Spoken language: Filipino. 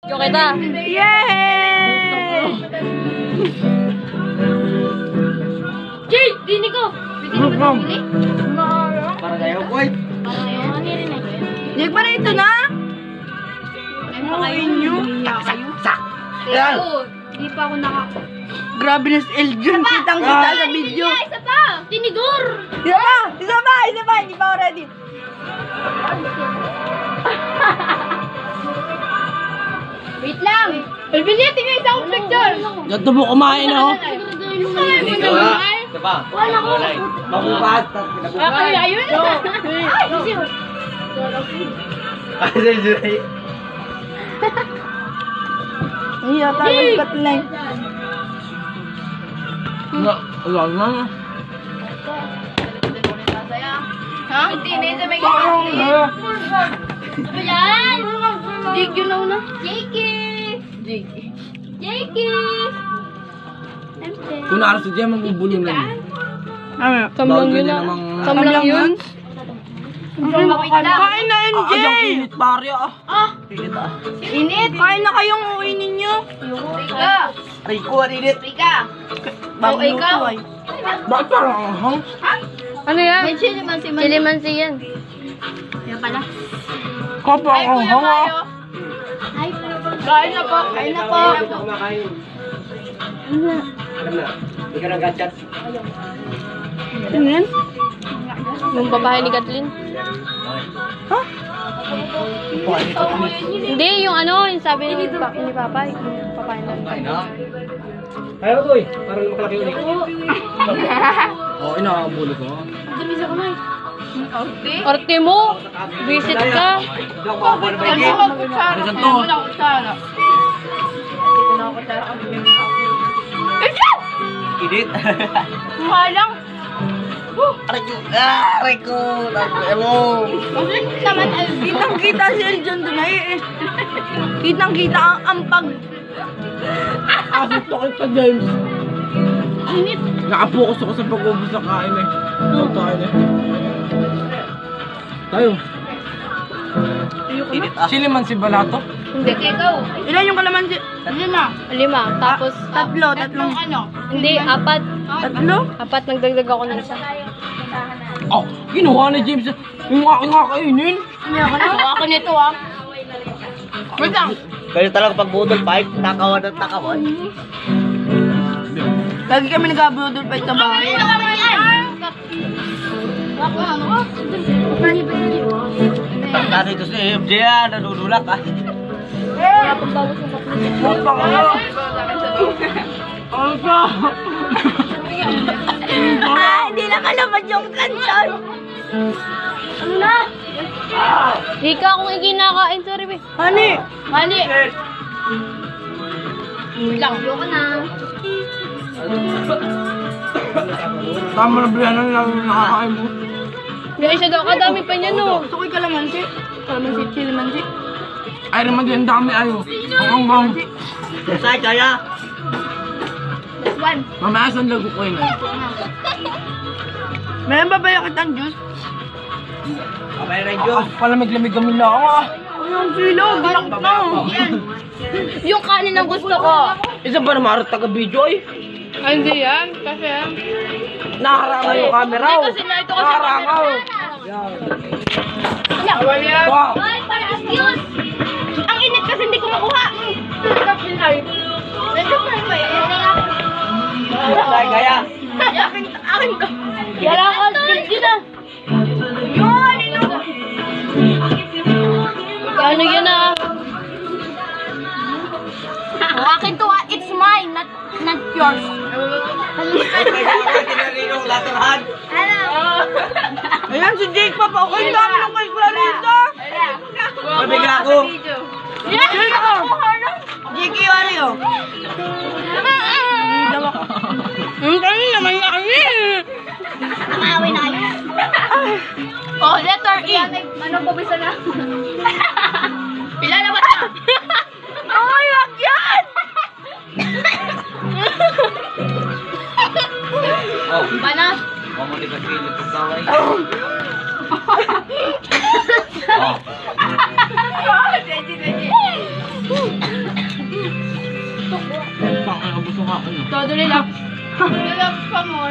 Yo kita. Yay! Jay, dini ko. Para tayo, boy. Jake pa na ito na? Ano kayo nyo? Yan. Hindi pa ako Grabe na si Eljon. Kitang-kita sa video. Isa pa! Tinidor! Isa pa! Isa pa! Isa pa! Hindi pa ako ready. Wait lang! Bilbilya, tingnan isa akong picture! Ganto mo kumain, oh. Ito pa. Wala ko! Mabubat. Kaya yun! Ay! Ay, yata magkat lang. Wala na. Ha? Hindi na yung sabay ka. Ano yan? Jake yun na. Jakey! Jakey! Kung naras sa diyan, magbubulong lang. Ano? Tamlang yun na. Tamlang yun? Kain na, MJ! Ang init, pare, ah. Init! Kain na kayong uwi ninyo. Rika! Rico, ang init. Rika! Bago ikaw. luto ay. Bakit parang ahang? Ano yan? May chilimansi man. Chilimansi yan. Yan pala. Kapa ang ahang, ah. Kain na po. Kain na po. Kumakain. Alam na. Hindi ka nag-chat. Ano yan? Yung babae ni Kathleen. Ha? Hindi, yung ano, yung sabi ni Papa, yung babae na. Kaya ko, eh. Para makalaki ulit. Oo, inaabuli ko. Damis ako na Orte mo! Visit ka! Ano to? Init. Mukha lang! Aray ko. Mo. Naman, Kitang-kita si Eljon doon ay. Kitang-kita ang pag... Asit to kita, James. init! Nakapokus ako sa pag-ubos sa kain, eh. Kain, eh. Tayo. Init, ah. Siliman si Balato? Hindi, ikaw. Ilan yung kalamansi? 5. Tapos, Tatlong. hindi, 4. Tatlo? 4, nagdagdag ako ng isa. Oh, kinuha ni James. Yung aking kakainin. Ako nito ah. Wait lang. Kaya talaga pag budol pa, takawan at takawan. Lagi kami nag-abudol pa sa bahay. Tanda ito si FJ, nanunulak, ah. Hindi na kalabas yung kanton. Ano na? Di ka akong ikinakain, sorry be. Hani? Mali. Lang, yoko na. Tama na biyanan lang yung nakakain mo. Hindi siya daw, kadami pa niya no. Gusto ko yung kalamansi. Kalamansi, chilimansi. Ay naman din, dami ayo. Ang bang. Say, kaya. Mamaya saan lago ko yun, eh. Meron ba ba yung kitang juice? Kamay rin Diyos. Palamig-lamig kami lang, ah. Ang silo, bilak na. Yung kanin ang gusto ko. Isa ba na marot taga-video, eh? Ay, hindi yan. Kasi Nakarangaw yung camera, oh. Nakarangaw. Wow. ay, para asyos. Ang init kasi hindi ko makuha. Say, kaya. Akin ko. Yala ka, hindi na. Ano yan ah? Akin to ah, it's mine, not yours. Tinarinong laturhan. Ayan si Jake pa pa. Okay, dami ng kay Clarissa. Mabigla ko. Jake oh. Jake yung ano yun? Ang kami naman na kami. Nakawin na kayo. Oh, letter E. Ano pa bisa na? Pila na ba na? Ay, wag yan! Oh, Pana? mamuli ka pilit ng kaway. Oh. Ang abos ng akin. Todo relax. Relax ka mo.